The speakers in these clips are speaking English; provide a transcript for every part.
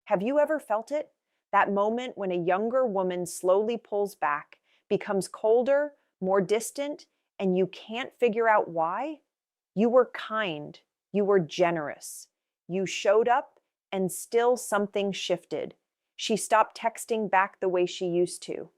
Have you ever felt it? That moment when a younger woman slowly pulls back, becomes colder, more distant, and you can't figure out why? You were kind, you were generous. You showed up, and still something shifted. She stopped texting back the way she used to.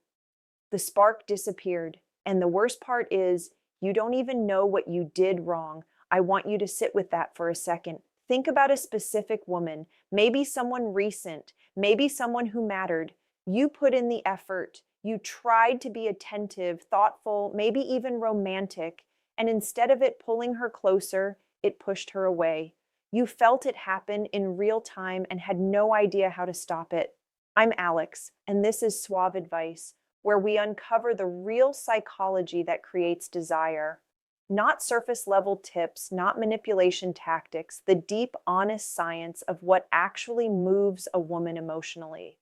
The spark disappeared. And the worst part is, you don't even know what you did wrong. I want you to sit with that for a second. Think about a specific woman, maybe someone recent, maybe someone who mattered. You put in the effort. You tried to be attentive, thoughtful, maybe even romantic. And instead of it pulling her closer, it pushed her away. You felt it happen in real time and had no idea how to stop it. I'm Alex, and this is Suave Advice, where we uncover the real psychology that creates desire. Not surface level tips, not manipulation tactics, the deep, honest science of what actually moves a woman emotionally.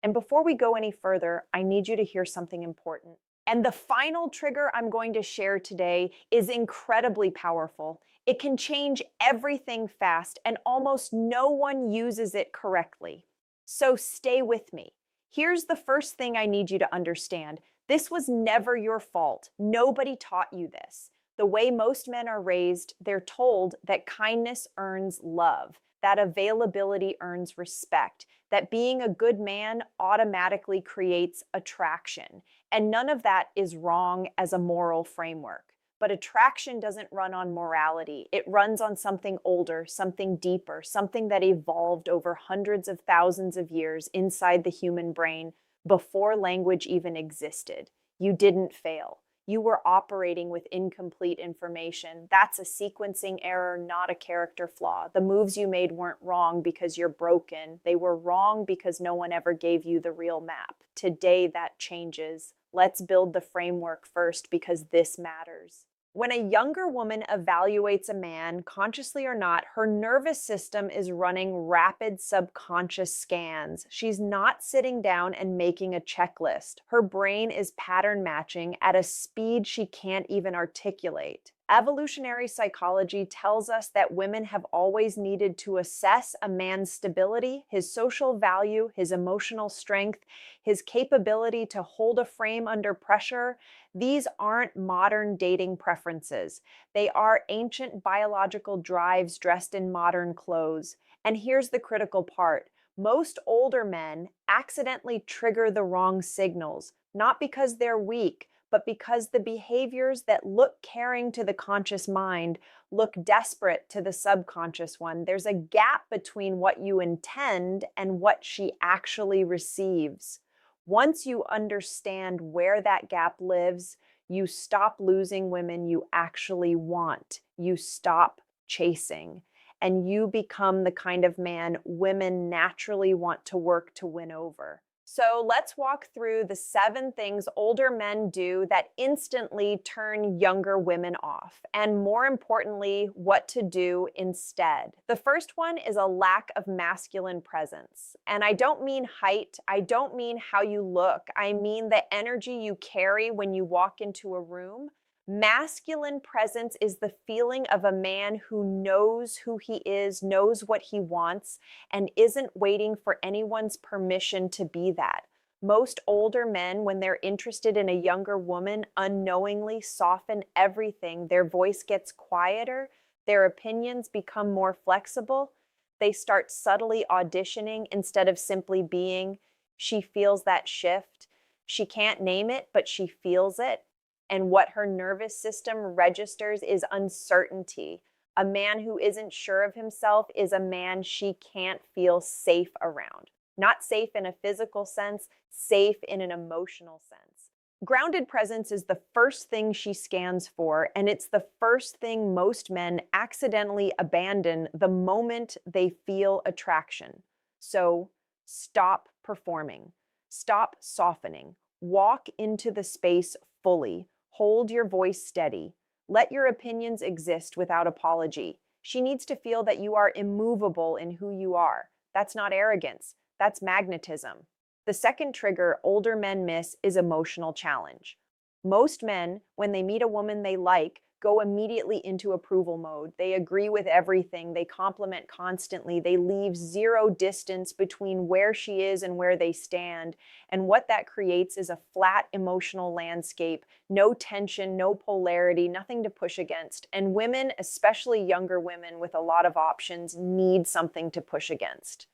And before we go any further, I need you to hear something important. And the final trigger I'm going to share today is incredibly powerful. It can change everything fast, and almost no one uses it correctly. So stay with me. Here's the first thing I need you to understand. This was never your fault. Nobody taught you this. The way most men are raised, they're told that kindness earns love, that availability earns respect, that being a good man automatically creates attraction. And none of that is wrong as a moral framework. But attraction doesn't run on morality. It runs on something older, something deeper, something that evolved over hundreds of thousands of years inside the human brain before language even existed. You didn't fail. You were operating with incomplete information. That's a sequencing error, not a character flaw. The moves you made weren't wrong because you're broken. They were wrong because no one ever gave you the real map. Today, that changes. Let's build the framework first because this matters. When a younger woman evaluates a man, consciously or not, her nervous system is running rapid subconscious scans. She's not sitting down and making a checklist. Her brain is pattern matching at a speed she can't even articulate. Evolutionary psychology tells us that women have always needed to assess a man's stability, his social value, his emotional strength, his capability to hold a frame under pressure. These aren't modern dating preferences. They are ancient biological drives dressed in modern clothes. And here's the critical part. Most older men accidentally trigger the wrong signals, not because they're weak, but because the behaviors that look caring to the conscious mind look desperate to the subconscious one. There's a gap between what you intend and what she actually receives. Once you understand where that gap lives, you stop losing women you actually want. You stop chasing, and you become the kind of man women naturally want to work to win over. So let's walk through the 7 things older men do that instantly turn younger women off, and more importantly, what to do instead. The first one is a lack of masculine presence. And I don't mean height, I don't mean how you look, I mean the energy you carry when you walk into a room. Masculine presence is the feeling of a man who knows who he is, knows what he wants, and isn't waiting for anyone's permission to be that. Most older men, when they're interested in a younger woman, unknowingly soften everything. Their voice gets quieter, their opinions become more flexible. They start subtly auditioning instead of simply being. She feels that shift. She can't name it, but she feels it. And what her nervous system registers is uncertainty. A man who isn't sure of himself is a man she can't feel safe around. Not safe in a physical sense, safe in an emotional sense. Grounded presence is the first thing she scans for, and it's the first thing most men accidentally abandon the moment they feel attraction. So stop performing. Stop softening. Walk into the space fully. Hold your voice steady. Let your opinions exist without apology. She needs to feel that you are immovable in who you are. That's not arrogance. That's magnetism. The second trigger older men miss is emotional challenge. Most men, when they meet a woman they like, go immediately into approval mode. They agree with everything. They compliment constantly. They leave zero distance between where she is and where they stand. And what that creates is a flat emotional landscape, no tension, no polarity, nothing to push against. And women, especially younger women with a lot of options, need something to push against.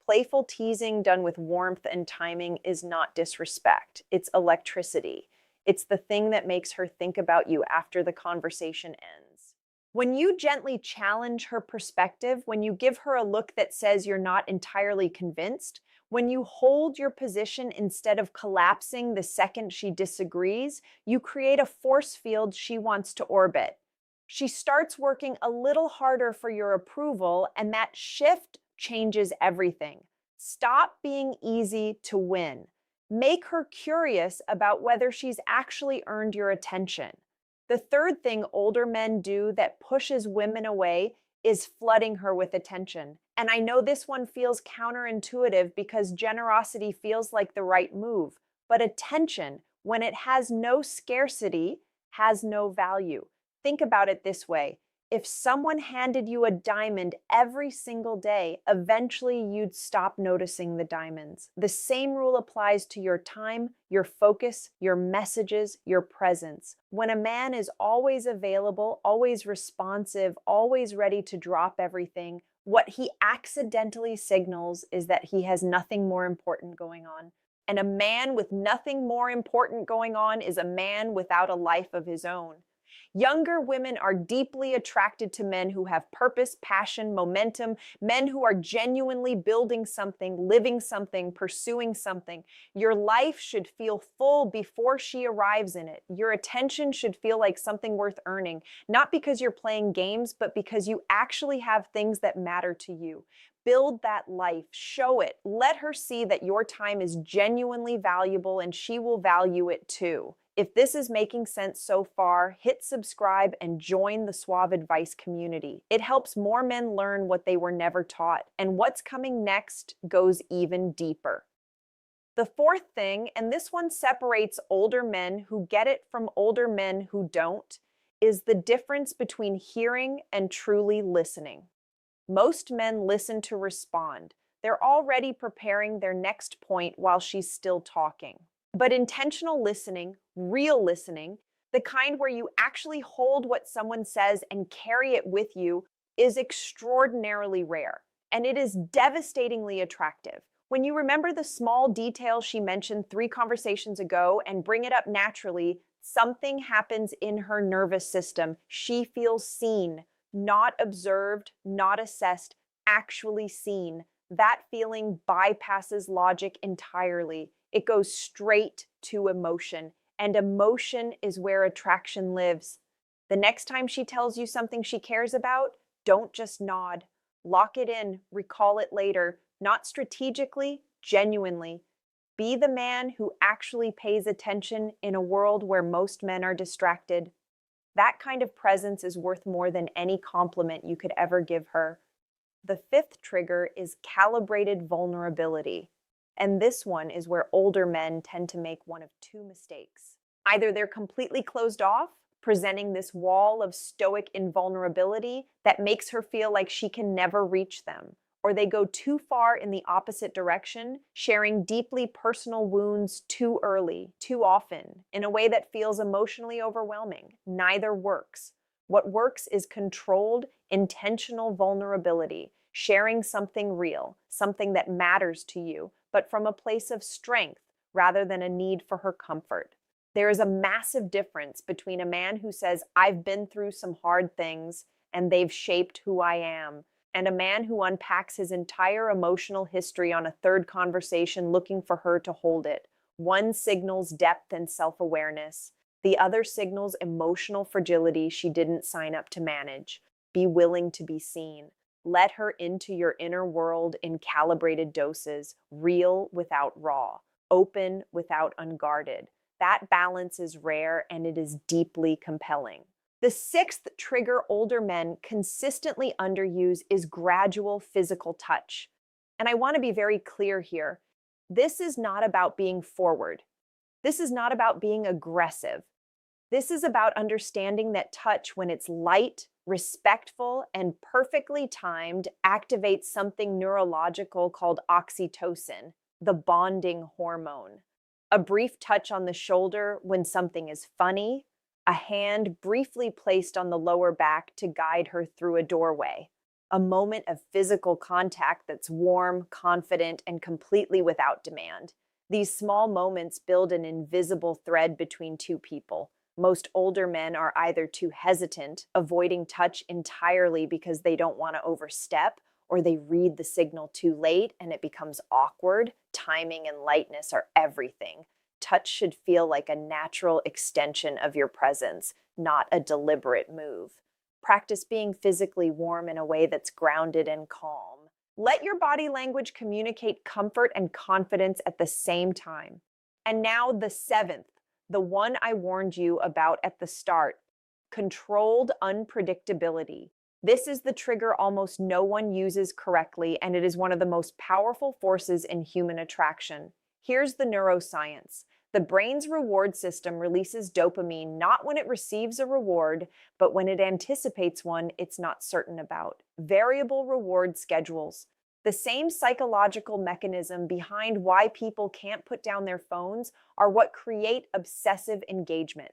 Playful teasing done with warmth and timing is not disrespect. It's electricity. It's the thing that makes her think about you after the conversation ends. When you gently challenge her perspective, when you give her a look that says you're not entirely convinced, when you hold your position instead of collapsing the second she disagrees, you create a force field she wants to orbit. She starts working a little harder for your approval, and that shift changes everything. Stop being easy to win. Make her curious about whether she's actually earned your attention. The third thing older men do that pushes women away is flooding her with attention. And I know this one feels counterintuitive because generosity feels like the right move. But attention, when it has no scarcity, has no value. Think about it this way. If someone handed you a diamond every single day, eventually you'd stop noticing the diamonds. The same rule applies to your time, your focus, your messages, your presence. When a man is always available, always responsive, always ready to drop everything, what he accidentally signals is that he has nothing more important going on. And a man with nothing more important going on is a man without a life of his own. Younger women are deeply attracted to men who have purpose, passion, momentum, men who are genuinely building something, living something, pursuing something. Your life should feel full before she arrives in it. Your attention should feel like something worth earning, not because you're playing games, but because you actually have things that matter to you. Build that life, show it, let her see that your time is genuinely valuable and she will value it too. If this is making sense so far, hit subscribe and join the Suave Advice community. It helps more men learn what they were never taught, and what's coming next goes even deeper. The fourth thing, and this one separates older men who get it from older men who don't, is the difference between hearing and truly listening. Most men listen to respond. They're already preparing their next point while she's still talking. But intentional listening, real listening, the kind where you actually hold what someone says and carry it with you, is extraordinarily rare. And it is devastatingly attractive. When you remember the small details she mentioned 3 conversations ago and bring it up naturally, something happens in her nervous system. She feels seen, not observed, not assessed, actually seen. That feeling bypasses logic entirely. It goes straight to emotion, and emotion is where attraction lives. The next time she tells you something she cares about, don't just nod. Lock it in, recall it later, not strategically, genuinely. Be the man who actually pays attention in a world where most men are distracted. That kind of presence is worth more than any compliment you could ever give her. The fifth trigger is calibrated vulnerability. And this one is where older men tend to make one of 2 mistakes. Either they're completely closed off, presenting this wall of stoic invulnerability that makes her feel like she can never reach them, or they go too far in the opposite direction, sharing deeply personal wounds too early, too often, in a way that feels emotionally overwhelming. Neither works. What works is controlled, intentional vulnerability, sharing something real, something that matters to you, but from a place of strength rather than a need for her comfort. There is a massive difference between a man who says, "I've been through some hard things and they've shaped who I am," and a man who unpacks his entire emotional history on a 3rd conversation looking for her to hold it. One signals depth and self-awareness. The other signals emotional fragility she didn't sign up to manage. Be willing to be seen. Let her into your inner world in calibrated doses, real without raw, open without unguarded. That balance is rare and it is deeply compelling. The 6th trigger older men consistently underuse is gradual physical touch. And I want to be very clear here. This is not about being forward. This is not about being aggressive. This is about understanding that touch, when it's light, respectful, and perfectly timed, activates something neurological called oxytocin, the bonding hormone. A brief touch on the shoulder when something is funny, a hand briefly placed on the lower back to guide her through a doorway, a moment of physical contact that's warm, confident, and completely without demand. These small moments build an invisible thread between two people. Most older men are either too hesitant, avoiding touch entirely because they don't want to overstep, or they read the signal too late and it becomes awkward. Timing and lightness are everything. Touch should feel like a natural extension of your presence, not a deliberate move. Practice being physically warm in a way that's grounded and calm. Let your body language communicate comfort and confidence at the same time. And now the seventh, the one I warned you about at the start, controlled unpredictability. This is the trigger almost no one uses correctly, and it is one of the most powerful forces in human attraction. Here's the neuroscience. The brain's reward system releases dopamine not when it receives a reward, but when it anticipates one it's not certain about. Variable reward schedules. The same psychological mechanism behind why people can't put down their phones are what create obsessive engagement.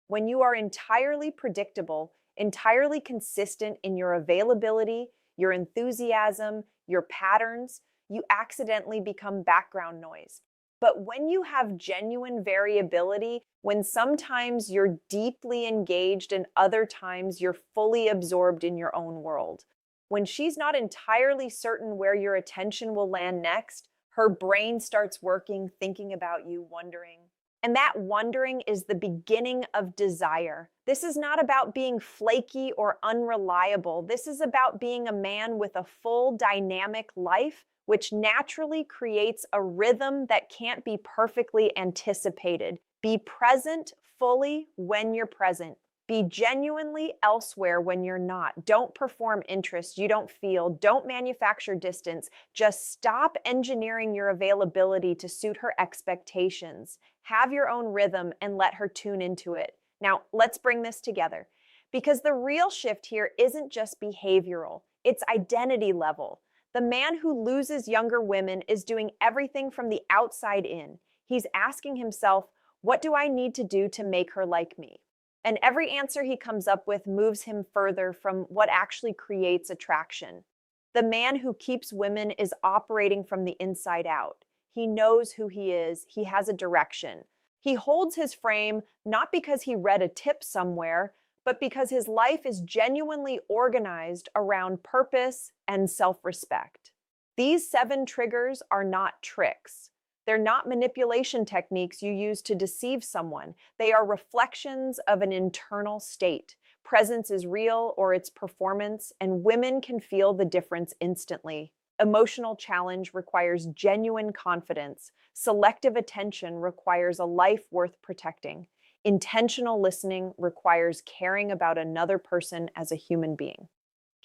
When you are entirely predictable, entirely consistent in your availability, your enthusiasm, your patterns, you accidentally become background noise. But when you have genuine variability, when sometimes you're deeply engaged and other times you're fully absorbed in your own world, when she's not entirely certain where your attention will land next, her brain starts working, thinking about you, wondering. And that wondering is the beginning of desire. This is not about being flaky or unreliable. This is about being a man with a full dynamic life, which naturally creates a rhythm that can't be perfectly anticipated. Be present fully when you're present. Be genuinely elsewhere when you're not. Don't perform interest you don't feel. Don't manufacture distance. Just stop engineering your availability to suit her expectations. Have your own rhythm and let her tune into it. Now, let's bring this together. Because the real shift here isn't just behavioral, it's identity level. The man who loses younger women is doing everything from the outside in. He's asking himself, what do I need to do to make her like me? And every answer he comes up with moves him further from what actually creates attraction. The man who keeps women is operating from the inside out. He knows who he is. He has a direction. He holds his frame not because he read a tip somewhere, but because his life is genuinely organized around purpose and self-respect. These 7 triggers are not tricks. They're not manipulation techniques you use to deceive someone. They are reflections of an internal state. Presence is real or it's performance, and women can feel the difference instantly. Emotional challenge requires genuine confidence. Selective attention requires a life worth protecting. Intentional listening requires caring about another person as a human being.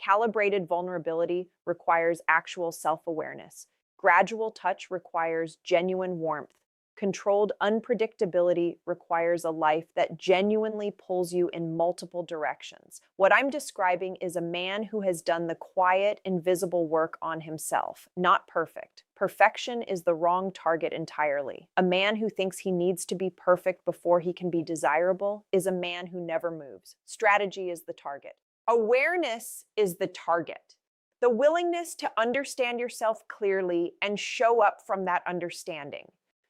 Calibrated vulnerability requires actual self-awareness. Gradual touch requires genuine warmth. Controlled unpredictability requires a life that genuinely pulls you in multiple directions. What I'm describing is a man who has done the quiet, invisible work on himself, not perfect. Perfection is the wrong target entirely. A man who thinks he needs to be perfect before he can be desirable is a man who never moves. Strategy is the target. Awareness is the target. The willingness to understand yourself clearly and show up from that understanding.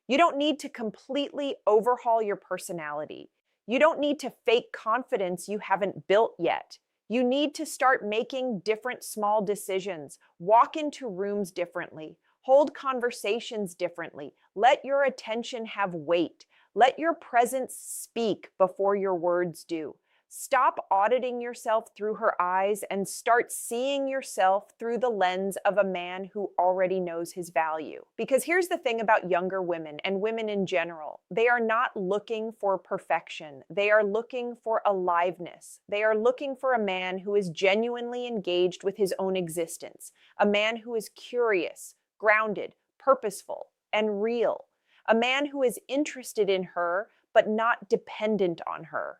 You don't need to completely overhaul your personality. You don't need to fake confidence you haven't built yet. You need to start making different small decisions, walk into rooms differently, hold conversations differently, let your attention have weight, let your presence speak before your words do. Stop auditing yourself through her eyes and start seeing yourself through the lens of a man who already knows his value. Because here's the thing about younger women and women in general. They are not looking for perfection. They are looking for aliveness. They are looking for a man who is genuinely engaged with his own existence. A man who is curious, grounded, purposeful, and real. A man who is interested in her, but not dependent on her.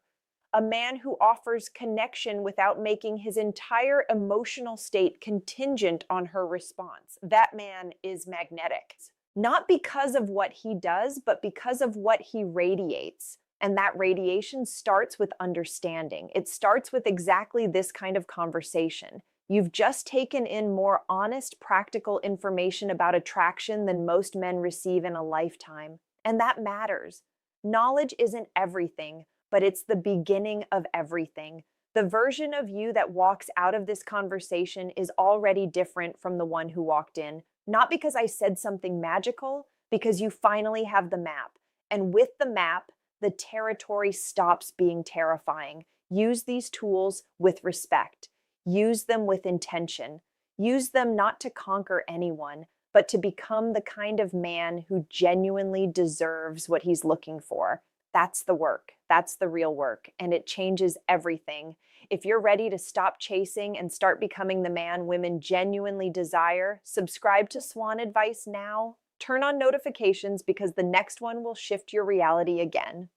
A man who offers connection without making his entire emotional state contingent on her response. That man is magnetic. Not because of what he does, but because of what he radiates. And that radiation starts with understanding. It starts with exactly this kind of conversation. You've just taken in more honest, practical information about attraction than most men receive in a lifetime. And that matters. Knowledge isn't everything, but it's the beginning of everything. The version of you that walks out of this conversation is already different from the one who walked in. Not because I said something magical, because you finally have the map. And with the map, the territory stops being terrifying. Use these tools with respect. Use them with intention. Use them not to conquer anyone, but to become the kind of man who genuinely deserves what he's looking for. That's the work. That's the real work. And it changes everything. If you're ready to stop chasing and start becoming the man women genuinely desire, subscribe to Swan Advice now. Turn on notifications because the next one will shift your reality again.